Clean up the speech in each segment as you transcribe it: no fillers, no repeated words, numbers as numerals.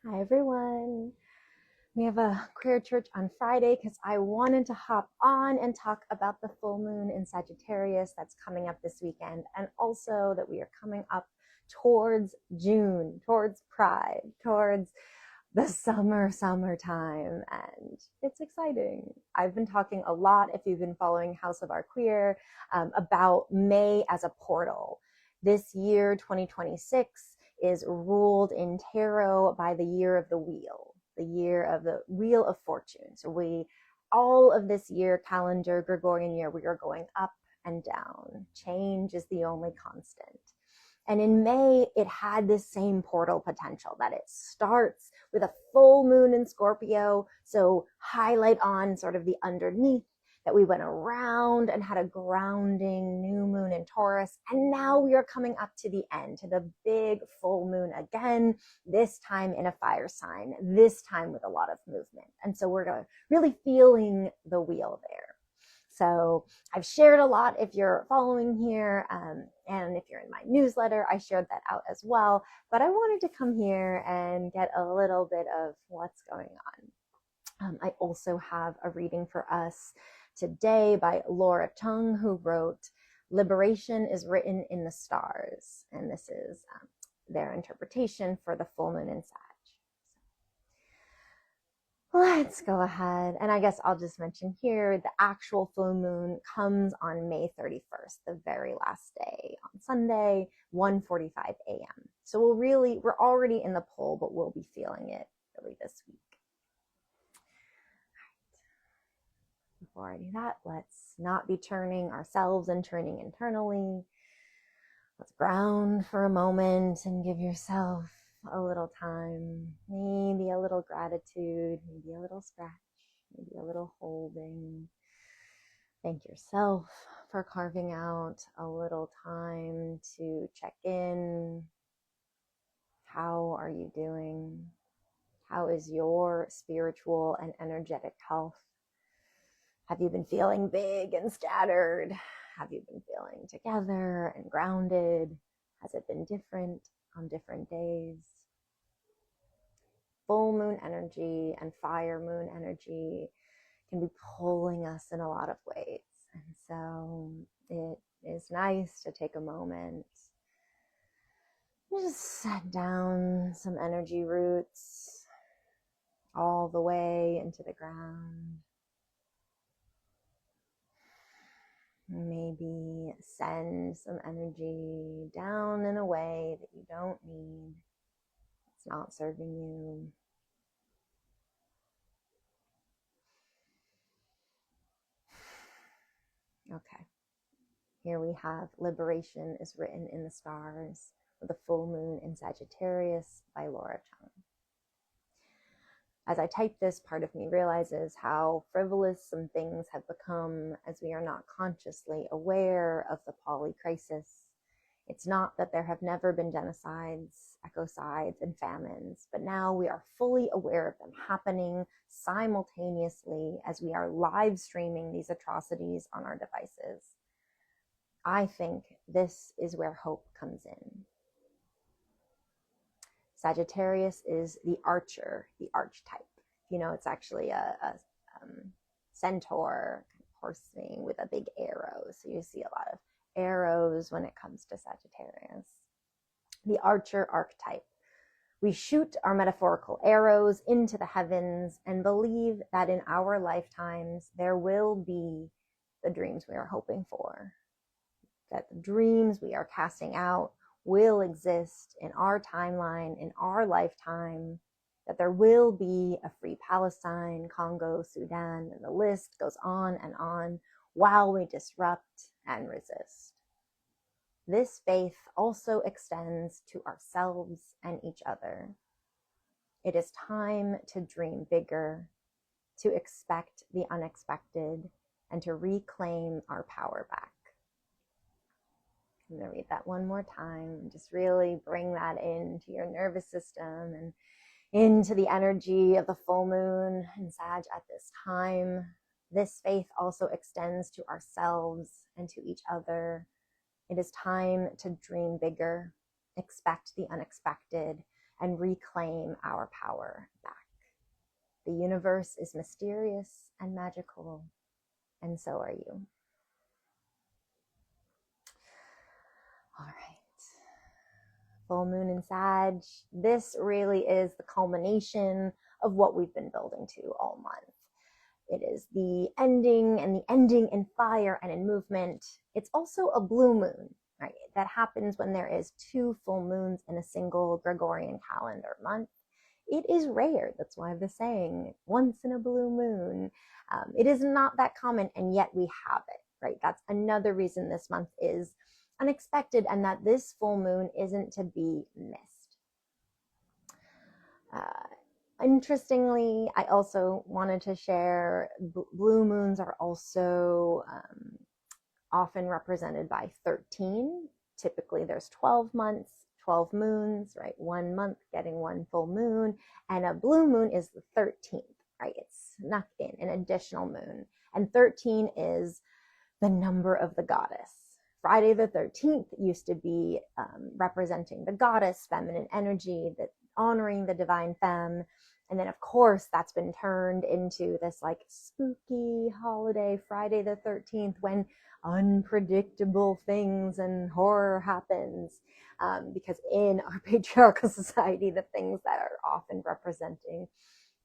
Hi, everyone. We have a queer church on Friday because I wanted to hop on and talk about the full moon in Sagittarius that's coming up this weekend, and also that we are coming up towards June, towards Pride, towards the summertime, and it's exciting. I've been talking a lot, if you've been following House of Our Queer, about May as a portal. This year, 2026, is ruled in tarot by the year of the wheel, the year of the wheel of fortune. So all of this year, calendar, Gregorian year, we are going up and down. Change is the only constant. And in May, it had this same portal potential that it starts with a full moon in Scorpio. So highlight on sort of the underneath that we went around and had a grounding new moon in Taurus. And now we are coming up to the end, to the big full moon again, this time in a fire sign, this time with a lot of movement. And so we're really feeling the wheel there. So I've shared a lot if you're following here, and if you're in my newsletter, I shared that out as well. But I wanted to come here and get a little bit of what's going on. I also have a reading for us today by Laura Chung, who wrote "Liberation is Written in the Stars," and this is their interpretation for the full moon in Sag. Let's go ahead. And I guess I'll just mention here, the actual full moon comes on May 31st, the very last day on Sunday, 1:45 a.m. So we're already in the pull, but we'll be feeling it really this week. Before I do that, let's not be turning ourselves and turning internally. Let's ground for a moment and give yourself a little time, maybe a little gratitude, maybe a little scratch, maybe a little holding. Thank yourself for carving out a little time to check in. How are you doing? How is your spiritual and energetic health? Have you been feeling big and scattered? Have you been feeling together and grounded? Has it been different on different days? Full moon energy and fire moon energy can be pulling us in a lot of ways. And so it is nice to take a moment and just set down some energy roots all the way into the ground. Maybe send some energy down in a way that you don't need. It's not serving you. Okay. Here we have "Liberation is Written in the Stars" with the full moon in Sagittarius by Laura Chung. As I type this, part of me realizes how frivolous some things have become as we are not consciously aware of the poly crisis. It's not that there have never been genocides, ecocides, and famines, but now we are fully aware of them happening simultaneously as we are live streaming these atrocities on our devices. I think this is where hope comes in. Sagittarius is the archer, the archetype. You know, it's actually a centaur, horse thing with a big arrow. So you see a lot of arrows when it comes to Sagittarius. The archer archetype. We shoot our metaphorical arrows into the heavens and believe that in our lifetimes there will be the dreams we are hoping for, that the dreams we are casting out will exist in our timeline, in our lifetime, that there will be a free Palestine, Congo, Sudan, and the list goes on and on while we disrupt and resist. This faith also extends to ourselves and each other. It is time to dream bigger, to expect the unexpected, and to reclaim our power back. I'm going to read that one more time and just really bring that into your nervous system and into the energy of the full moon in Sag at this time. This faith also extends to ourselves and to each other. It is time to dream bigger, expect the unexpected, and reclaim our power back. The universe is mysterious and magical, and so are you. All right. Full moon in Sag. This really is the culmination of what we've been building to all month. It is the ending, and the ending in fire and in movement. It's also a blue moon, right? That happens when there is 2 full moons in a single Gregorian calendar month. It is rare. That's why the saying, once in a blue moon. It is not that common, and yet we have it, right? That's another reason this month is unexpected, and that this full moon isn't to be missed. Interestingly, I also wanted to share blue moons are also often represented by 13. Typically, there's 12 months, 12 moons, right? 1 month getting 1 full moon, and a blue moon is the 13th, right? It's snuck in an additional moon, and 13 is the number of the goddess. Friday the 13th used to be representing the goddess, feminine energy, that honoring the divine femme. And then, of course, that's been turned into this like spooky holiday, Friday the 13th, when unpredictable things and horror happens. Because in our patriarchal society, the things that are often representing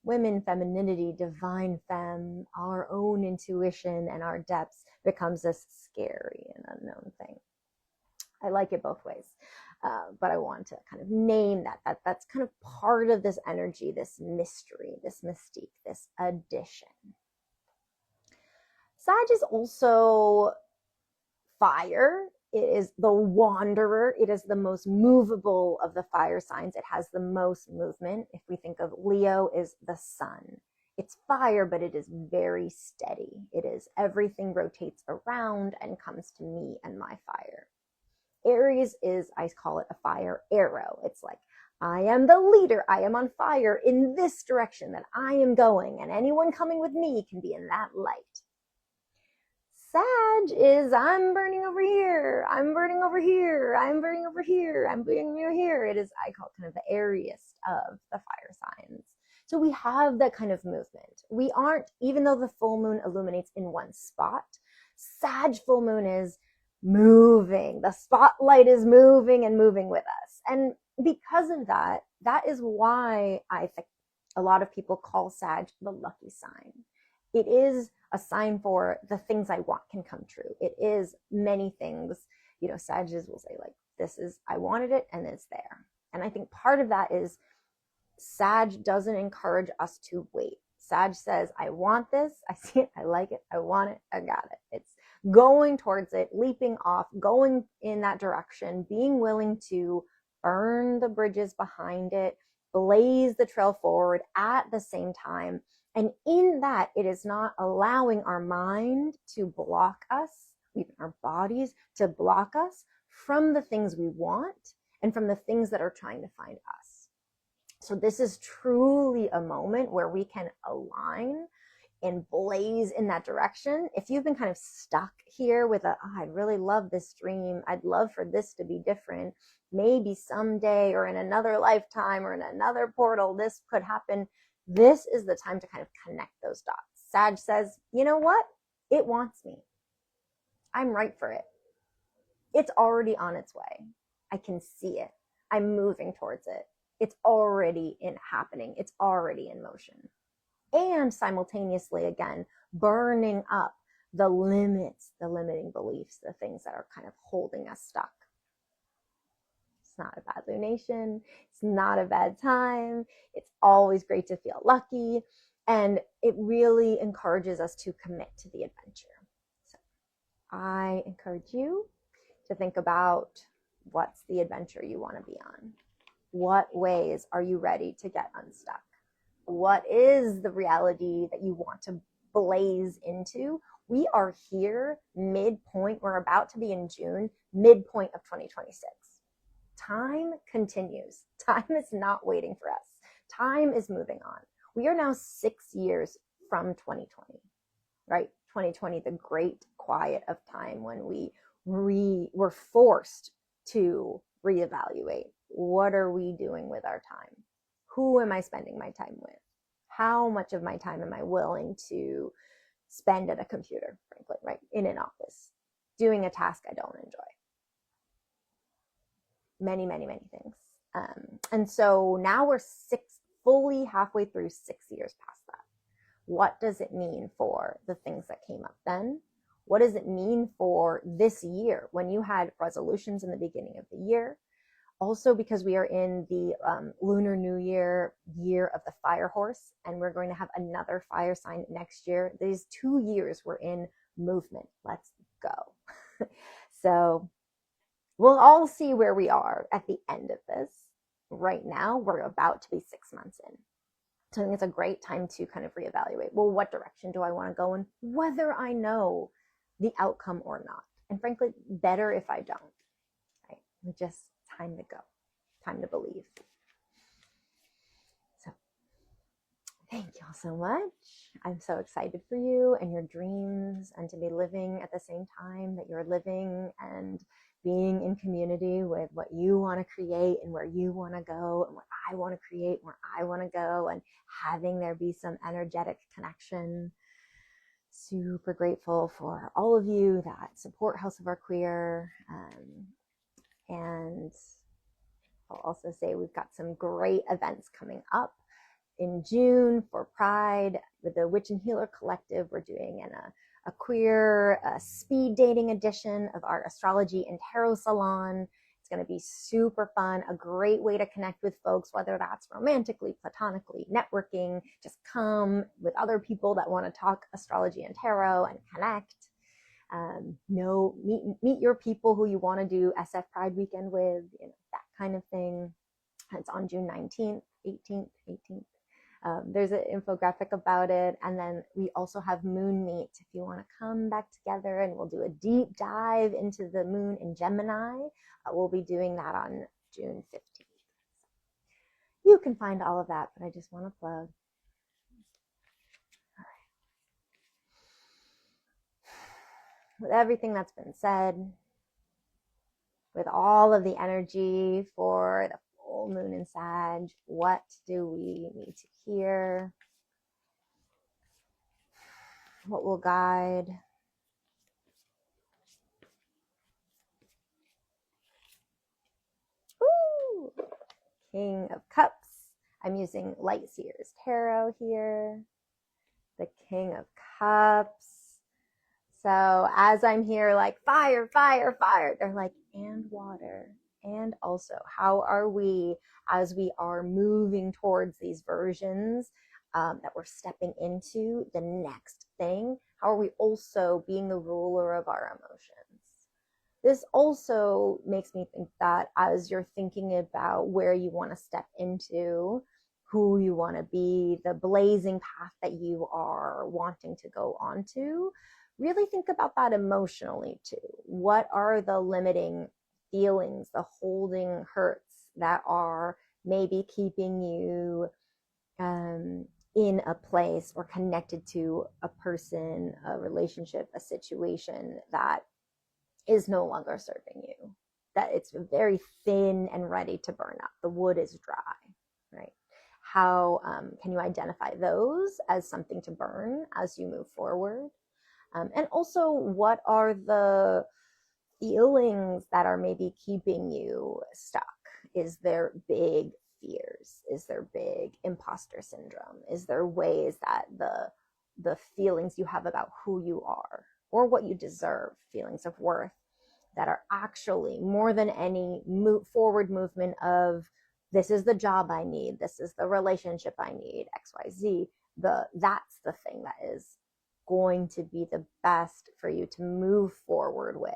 women, femininity, divine femme, our own intuition and our depths becomes this scary and unknown thing. I like it both ways, but I want to kind of name that's kind of part of this energy, this mystery, this mystique, this addition. Sag is also fire. It is the wanderer. It is the most movable of the fire signs. It has the most movement. If we think of Leo is the sun. It's fire, but it is very steady. It is everything rotates around and comes to me and my fire. Aries is, I call it a fire arrow. It's like, I am the leader. I am on fire in this direction that I am going, and anyone coming with me can be in that light. Sag is, I'm burning over here. I'm burning over here. I'm burning over here. I'm burning over here. It is, I call it kind of the airiest of the fire signs. So we have that kind of movement. We aren't, even though the full moon illuminates in one spot, Sag full moon is moving. The spotlight is moving and moving with us. And because of that, that is why I think a lot of people call Sag the lucky sign. It is a sign for the things I want can come true. It is many things. You know, Sages will say like, this is, I wanted it and it's there. And I think part of that is Sag doesn't encourage us to wait. Sag says, I want this. I see it. I like it. I want it. I got it. It's going towards it, leaping off, going in that direction, being willing to burn the bridges behind it, blaze the trail forward at the same time. And in that, it is not allowing our mind to block us, even our bodies to block us from the things we want and from the things that are trying to find us. So this is truly a moment where we can align and blaze in that direction. If you've been kind of stuck here with I'd really love this dream. I'd love for this to be different. Maybe someday or in another lifetime or in another portal, this could happen. This is the time to kind of connect those dots. Sag says, you know what? It wants me. I'm right for it. It's already on its way. I can see it. I'm moving towards it. It's already happening. It's already in motion. And simultaneously, again, burning up the limits, the limiting beliefs, the things that are kind of holding us stuck. It's not a bad lunation. It's not a bad time. It's always great to feel lucky. And it really encourages us to commit to the adventure. So I encourage you to think about what's the adventure you want to be on. What ways are you ready to get unstuck? What is the reality that you want to blaze into? We are here midpoint. We're about to be in June, midpoint of 2026. Time continues. Time is not waiting for us. Time is moving on. We are now 6 years from 2020, right? 2020, the great quiet of time when we were forced to reevaluate. what are we doing with our time? Who am I spending my time with? How much of my time am I willing to spend at a computer, frankly, right? In an office, doing a task I don't enjoy. Many, many, many things. And so now we're fully halfway through 6 years past that. What does it mean for the things that came up then? What does it mean for this year when you had resolutions in the beginning of the year? Also, because we are in the Lunar New Year, year of the fire horse, and we're going to have another fire sign next year. These 2 years we're in movement. Let's go. So we'll all see where we are at the end of this. Right now, we're about to be 6 months in. So I think it's a great time to kind of reevaluate, well, what direction do I want to go in, whether I know the outcome or not. And frankly, better if I don't, right? Just time to go, time to believe. So thank y'all so much. I'm so excited for you and your dreams, and to be living at the same time that you're living, and being in community with what you want to create and where you want to go, and what I want to create, where I want to go, and having there be some energetic connection. Super grateful for all of you that support House of Our Queer. And I'll also say we've got some great events coming up in June for Pride with the Witch and Healer Collective. We're doing a queer speed dating edition of our astrology and tarot salon. It's going to be super fun, a great way to connect with folks, whether that's romantically, platonically, networking. Just come with other people that want to talk astrology and tarot and connect. Meet your people who you want to do SF Pride weekend with, that kind of thing. It's on June 19th, 18th. There's an infographic about it. And then we also have Moon Meet if you want to come back together, and we'll do a deep dive into the moon in Gemini. We'll be doing that on June 15th. You can find all of that, but I just want to plug. All right. With everything that's been said, with all of the energy for the full moon in Sag, what do we need to hear? What will guide? Ooh, King of Cups. I'm using Light Seers Tarot here. The King of Cups. So as I'm here, like fire, fire, fire, they're like, and water. And also, how are we, as we are moving towards these versions that we're stepping into the next thing, how are we also being the ruler of our emotions? This also makes me think that as you're thinking about where you want to step into, who you want to be, the blazing path that you are wanting to go onto, really think about that emotionally too. What are the limiting feelings, the holding hurts that are maybe keeping you in a place or connected to a person, a relationship, a situation that is no longer serving you, that it's very thin and ready to burn up. The wood is dry, right? How can you identify those as something to burn as you move forward? And also, what are the feelings that are maybe keeping you stuck? Is there big fears? Is there big imposter syndrome? Is there ways that the feelings you have about who you are or what you deserve, feelings of worth, that are actually more than any forward movement of, this is the job I need, this is the relationship I need, XYZ, that's the thing that is going to be the best for you to move forward with,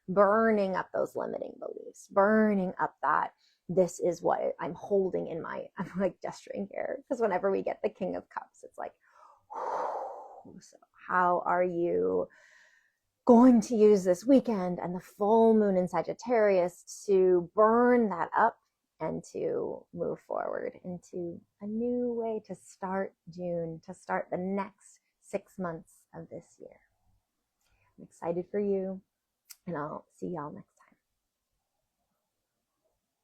burning up those limiting beliefs, burning up that this is what I'm holding in my, I'm like gesturing here, because whenever we get the King of Cups, it's like, whew. So how are you going to use this weekend and the full moon in Sagittarius to burn that up and to move forward into a new way to start June, to start the next 6 months of this year? I'm excited for you, and I'll see y'all next